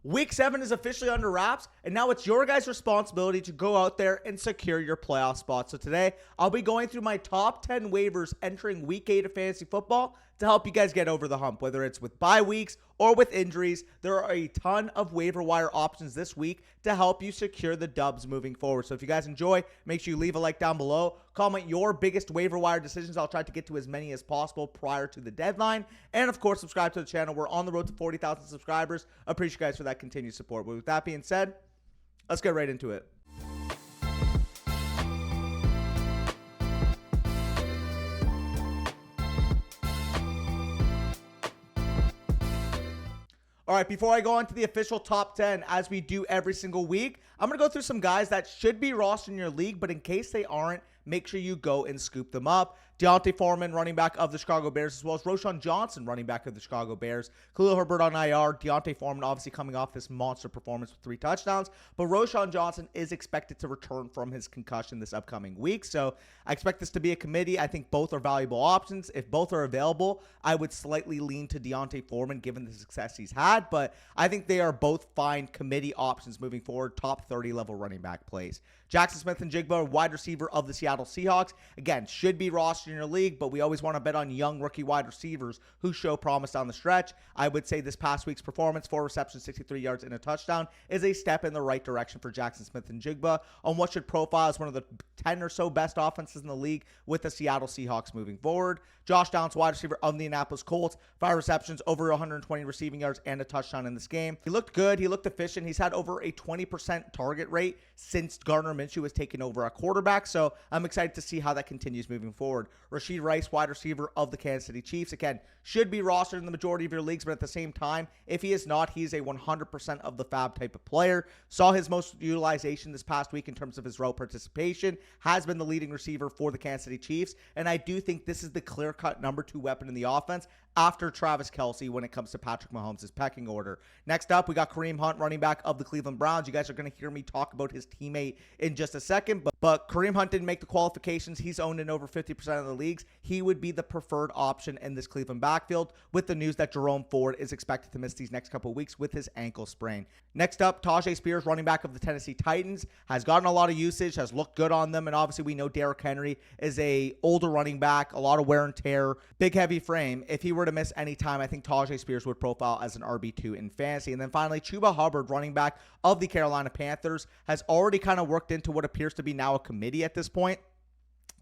Week 7 is officially under wraps, and now it's your guys' responsibility to go out there and secure your playoff spot. So today, I'll be going through my top 10 waivers entering Week 8 of fantasy football to help you guys get over the hump, whether it's with bye weeks or with injuries. There are a ton of waiver wire options this week to help you secure the dubs moving forward. So if you guys enjoy, make sure you leave a like down below. Comment your biggest waiver wire decisions. I'll try to get to as many as possible prior to the deadline. And of course, subscribe to the channel. We're on the road to 40,000 subscribers. Appreciate you guys for that continued support. But with that being said, let's get right into it. All right, before I go on to the official top 10, as we do every single week, I'm going to go through some guys that should be rostered in your league, but in case they aren't, make sure you go and scoop them up. D'Onta Foreman, running back of the Chicago Bears, as well as Roschon Johnson, running back of the Chicago Bears. Khalil Herbert on IR. D'Onta Foreman obviously coming off this monster performance with 3 touchdowns. But Roschon Johnson is expected to return from his concussion this upcoming week. So I expect this to be a committee. I think both are valuable options. If both are available, I would slightly lean to D'Onta Foreman given the success he's had. But I think they are both fine committee options moving forward. Top 30 level running back plays. Jackson Smith-Njigba, wide receiver of the Seattle Seahawks. Again, should be rostered in your league, but we always want to bet on young rookie wide receivers who show promise down the stretch. I would say this past week's performance, 4 receptions, 63 yards, and a touchdown, is a step in the right direction for Jackson Smith-Njigba on what should profile as one of the 10 or so best offenses in the league with the Seattle Seahawks moving forward. Josh Downs, wide receiver of the Indianapolis Colts, 5 receptions, over 120 receiving yards, and a touchdown in this game. He looked good. He looked efficient. He's had over a 20% target rate since Gardner Minshew has taken over at quarterback, so I'm excited to see how that continues moving forward. Rashid Rice, wide receiver of the Kansas City Chiefs, again, should be rostered in the majority of your leagues, but at the same time, if he is not, he's a 100% of the fab type of player. Saw his most utilization this past week in terms of his route participation, has been the leading receiver for the Kansas City Chiefs, and I do think this is the clear-cut number 2 weapon in the offense after Travis Kelce when it comes to Patrick Mahomes' pecking order. Next up, we got Kareem Hunt, running back of the Cleveland Browns. You guys are going to hear me talk about his teammate in just a second, but Kareem Hunt didn't make the qualifications. He's owned in over 50% of the leagues. He would be the preferred option in this Cleveland backfield with the news that Jerome Ford is expected to miss these next couple of weeks with his ankle sprain. Next up, Tajay Spears, running back of the Tennessee Titans, has gotten a lot of usage, has looked good on them, and obviously we know Derrick Henry is a older running back, a lot of wear and tear, big heavy frame. If he were to miss any time, I think Tajay Spears would profile as an RB2 in fantasy. And then finally, Chuba Hubbard, running back of the Carolina Panthers, has already kind of worked into what appears to be now a committee at this point.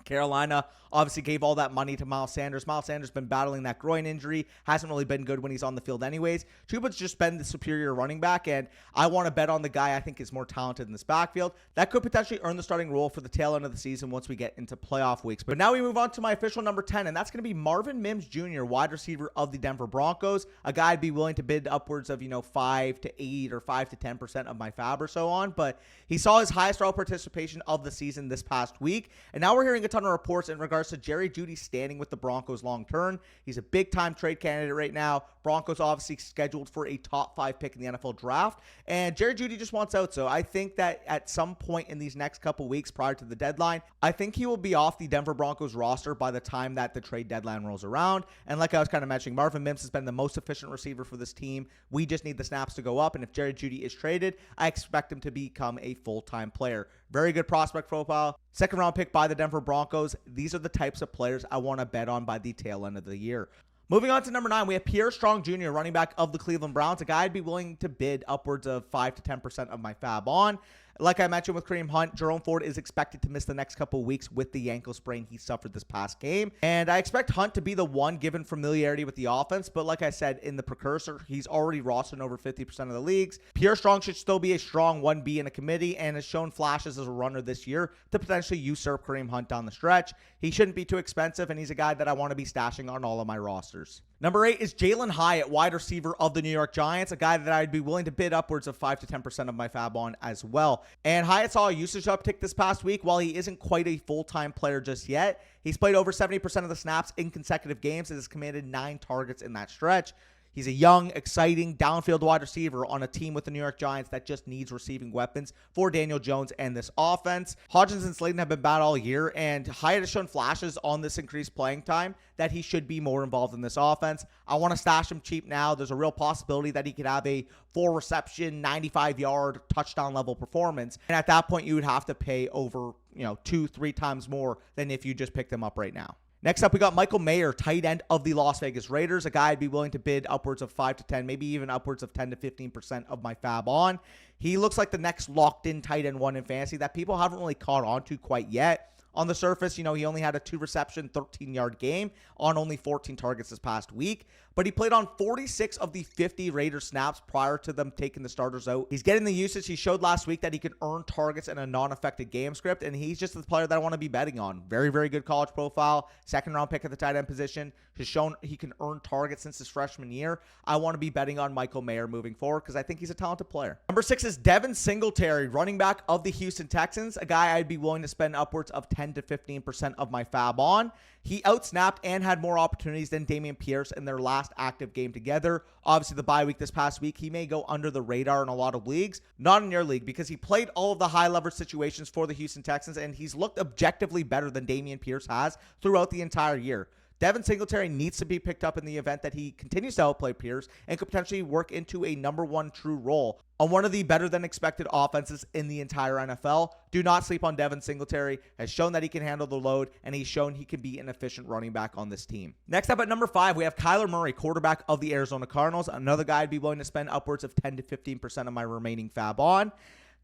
Carolina obviously gave all that money to Miles Sanders. Miles Sanders has been battling that groin injury. Hasn't really been good when he's on the field anyways. Chuba's just been the superior running back, and I want to bet on the guy I think is more talented in this backfield. That could potentially earn the starting role for the tail end of the season once we get into playoff weeks. But now we move on to my official number 10, and that's going to be Marvin Mims Jr., wide receiver of the Denver Broncos. A guy I'd be willing to bid upwards of, 5 to 8 or 5 to 10% of my fab or so on. But he saw his highest route participation of the season this past week, and now we're hearing a ton of reports in regards to Jerry Jeudy standing with the Broncos long term. He's a big-time trade candidate right now. Broncos obviously scheduled for a top 5 pick in the NFL draft, and Jerry Jeudy just wants out. So I think that at some point in these next couple weeks prior to the deadline, I think he will be off the Denver Broncos roster by the time that the trade deadline rolls around. And like I was kind of mentioning, Marvin Mims has been the most efficient receiver for this team. We just need the snaps to go up, and if Jerry Jeudy is traded, I expect him to become a full-time player. Very good prospect profile. Second round pick by the Denver Broncos. These are the types of players I want to bet on by the tail end of the year. Moving on to number 9, we have Pierre Strong Jr., running back of the Cleveland Browns, a guy I'd be willing to bid upwards of 5 to 10% of my fab on. Like I mentioned with Kareem Hunt, Jerome Ford is expected to miss the next couple of weeks with the ankle sprain he suffered this past game. And I expect Hunt to be the one given familiarity with the offense. But like I said in the precursor, he's already rostered in over 50% of the leagues. Pierre Strong should still be a strong 1B in a committee and has shown flashes as a runner this year to potentially usurp Kareem Hunt down the stretch. He shouldn't be too expensive, and he's a guy that I want to be stashing on all of my rosters. Number 8 is Jalin Hyatt, wide receiver of the New York Giants, a guy that I'd be willing to bid upwards of 5 to 10% of my fab on as well. And Hyatt saw a usage uptick this past week. While he isn't quite a full-time player just yet, he's played over 70% of the snaps in consecutive games and has commanded 9 targets in that stretch. He's a young, exciting, downfield wide receiver on a team with the New York Giants that just needs receiving weapons for Daniel Jones and this offense. Hodgins and Slayton have been bad all year, and Hyatt has shown flashes on this increased playing time that he should be more involved in this offense. I want to stash him cheap now. There's a real possibility that he could have a 4-reception, 95-yard touchdown level performance. And at that point, you would have to pay over, 2-3 times more than if you just picked him up right now. Next up, we got Michael Mayer, tight end of the Las Vegas Raiders, a guy I'd be willing to bid upwards of 5 to 10, maybe even upwards of 10 to 15% of my fab on. He looks like the next locked-in tight end one in fantasy that people haven't really caught on to quite yet. On the surface, he only had a 2-reception, 13-yard game on only 14 targets this past week, but he played on 46 of the 50 Raiders snaps prior to them taking the starters out. He's getting the usage. He showed last week that he can earn targets in a non-affected game script, and he's just the player that I want to be betting on. Very, very good college profile, second-round pick at the tight end position, has shown he can earn targets since his freshman year. I want to be betting on Michael Mayer moving forward because I think he's a talented player. Number 6 is Devin Singletary, running back of the Houston Texans, a guy I'd be willing to spend upwards of 10 to 15% of my fab on. He outsnapped and had more opportunities than Dameon Pierce in their last active game together. Obviously, the bye week this past week, he may go under the radar in a lot of leagues. Not in your league, because he played all of the high leverage situations for the Houston Texans, and he's looked objectively better than Dameon Pierce has throughout the entire year. Devin Singletary needs to be picked up in the event that he continues to outplay Pierce and could potentially work into a number 1 true role on one of the better than expected offenses in the entire NFL. Do not sleep on Devin Singletary. Has shown that he can handle the load, and he's shown he can be an efficient running back on this team. Next up at number 5, we have Kyler Murray, quarterback of the Arizona Cardinals. Another guy I'd be willing to spend upwards of 10 to 15% of my remaining fab on.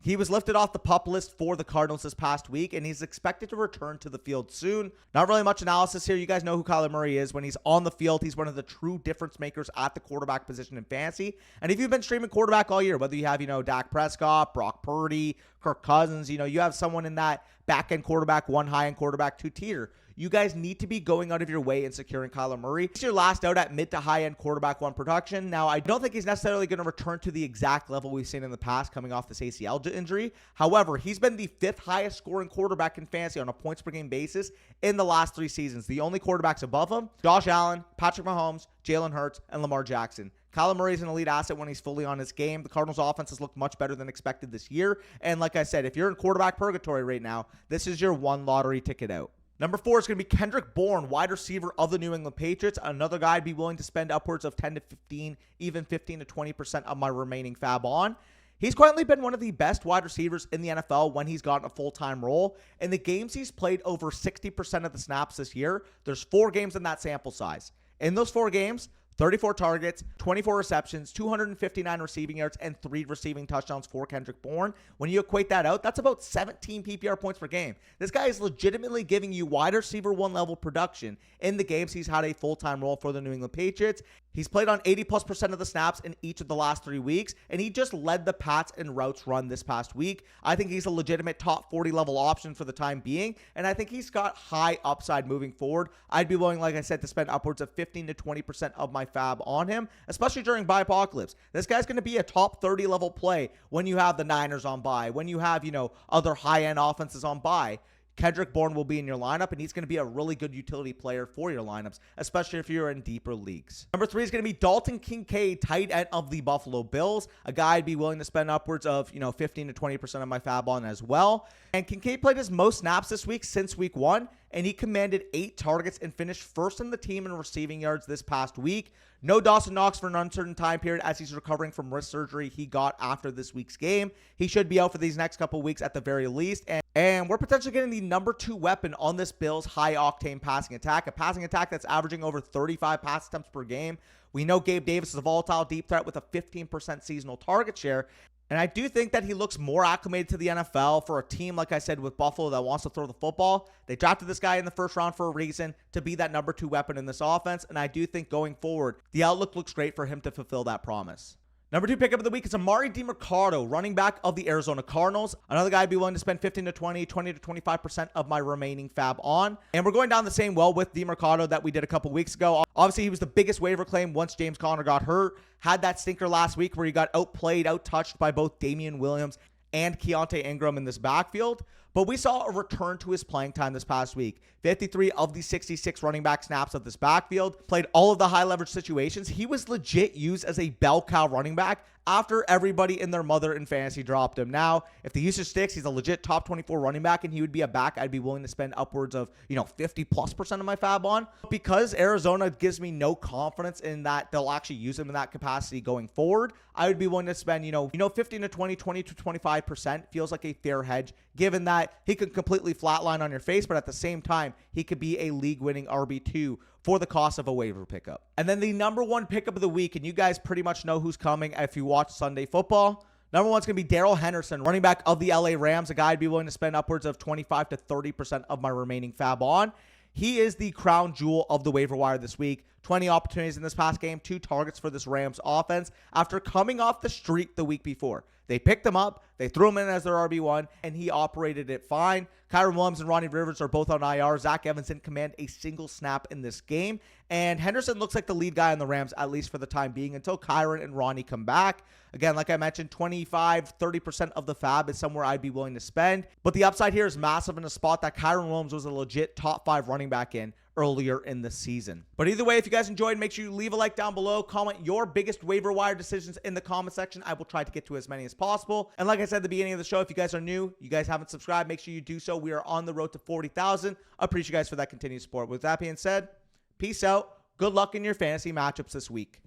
He was lifted off the PUP list for the Cardinals this past week, and he's expected to return to the field soon. Not really much analysis here. You guys know who Kyler Murray is. When he's on the field, he's one of the true difference makers at the quarterback position in fantasy. And if you've been streaming quarterback all year, whether you have, Dak Prescott, Brock Purdy, Kirk Cousins, you have someone in that back-end quarterback, 1 high-end quarterback, 2 tier. You guys need to be going out of your way and securing Kyler Murray. He's your last out at mid to high-end quarterback 1 production. Now, I don't think he's necessarily going to return to the exact level we've seen in the past coming off this ACL injury. However, he's been the 5th highest scoring quarterback in fantasy on a points per game basis in the last 3 seasons. The only quarterbacks above him, Josh Allen, Patrick Mahomes, Jalen Hurts, and Lamar Jackson. Kyler Murray is an elite asset when he's fully on his game. The Cardinals offense has looked much better than expected this year. And like I said, if you're in quarterback purgatory right now, this is your one lottery ticket out. Number 4 is going to be Kendrick Bourne, wide receiver of the New England Patriots. Another guy I'd be willing to spend upwards of 10 to 15, even 15 to 20% of my remaining fab on. He's quietly been one of the best wide receivers in the NFL when he's gotten a full-time role. In the games he's played over 60% of the snaps this year, there's 4 games in that sample size. In those 4 games, 34 targets, 24 receptions, 259 receiving yards, and 3 receiving touchdowns for Kendrick Bourne. When you equate that out, that's about 17 PPR points per game. This guy is legitimately giving you wide receiver 1 level production in the games he's had a full-time role for the New England Patriots. He's played on 80+% of the snaps in each of the last 3 weeks, and he just led the Pats in routes run this past week. I think he's a legitimate top 40 level option for the time being, and I think he's got high upside moving forward. I'd be willing, like I said, to spend upwards of 15 to 20% of my fab on him, especially during bye apocalypse. This guy's going to be a top 30 level play when you have the Niners on bye, when you have, other high-end offenses on bye. Kendrick Bourne will be in your lineup, and he's going to be a really good utility player for your lineups, especially if you're in deeper leagues. Number 3 is going to be Dalton Kincaid, tight end of the Buffalo Bills, a guy I'd be willing to spend upwards of 15 to 20% of my fab on as well. And Kincaid played his most snaps this week since week 1, and he commanded 8 targets and finished first in the team in receiving yards this past week. No Dawson Knox for an uncertain time period as he's recovering from wrist surgery he got after this week's game. He should be out for these next couple weeks at the very least. And we're potentially getting the number 2 weapon on this Bills high-octane passing attack, a passing attack that's averaging over 35 pass attempts per game. We know Gabe Davis is a volatile deep threat with a 15% seasonal target share. And I do think that he looks more acclimated to the NFL for a team, like I said, with Buffalo that wants to throw the football. They drafted this guy in the first round for a reason, to be that number 2 weapon in this offense. And I do think going forward, the outlook looks great for him to fulfill that promise. Number 2 pickup of the week is Emari Demarcado, running back of the Arizona Cardinals. Another guy I'd be willing to spend 15 to 20 to 25% of my remaining fab on. And we're going down the same well with Demarcado that we did a couple weeks ago. Obviously, he was the biggest waiver claim once James Conner got hurt. Had that stinker last week where he got outplayed, outtouched by both Damian Williams and Keontae Ingram in this backfield. But we saw a return to his playing time this past week. 53 of the 66 running back snaps of this backfield, played all of the high leverage situations. He was legit used as a bell cow running back after everybody and their mother in fantasy dropped him. Now, if the usage sticks, he's a legit top 24 running back, and he would be a back I'd be willing to spend upwards of, 50+% of my fab on. Because Arizona gives me no confidence in that they'll actually use him in that capacity going forward, I would be willing to spend, 15 to 20 to 25% feels like a fair hedge, given that he could completely flatline on your face, but at the same time, he could be a league-winning RB2 for the cost of a waiver pickup. And then the number one pickup of the week, and you guys pretty much know who's coming if you watch Sunday football. Number one's going to be Darrell Henderson, running back of the LA Rams, a guy I'd be willing to spend upwards of 25 to 30% of my remaining fab on. He is the crown jewel of the waiver wire this week. 20 opportunities in this past game, 2 targets for this Rams offense after coming off the streak the week before. They picked him up, they threw him in as their RB1, and he operated it fine. Kyren Williams and Ronnie Rivers are both on IR. Zach Evans didn't command a single snap in this game. And Henderson looks like the lead guy on the Rams, at least for the time being, until Kyren and Ronnie come back. Again, like I mentioned, 25, 30% of the fab is somewhere I'd be willing to spend. But the upside here is massive in a spot that Kyren Williams was a legit top 5 running back in earlier in the season. But either way, if you guys enjoyed, make sure you leave a like down below. Comment your biggest waiver wire decisions in the comment section. I will try to get to as many as possible. And like I said at the beginning of the show, if you guys are new, you guys haven't subscribed, make sure you do so. We are on the road to 40,000. I appreciate you guys for that continued support. With that being said, peace out. Good luck in your fantasy matchups this week.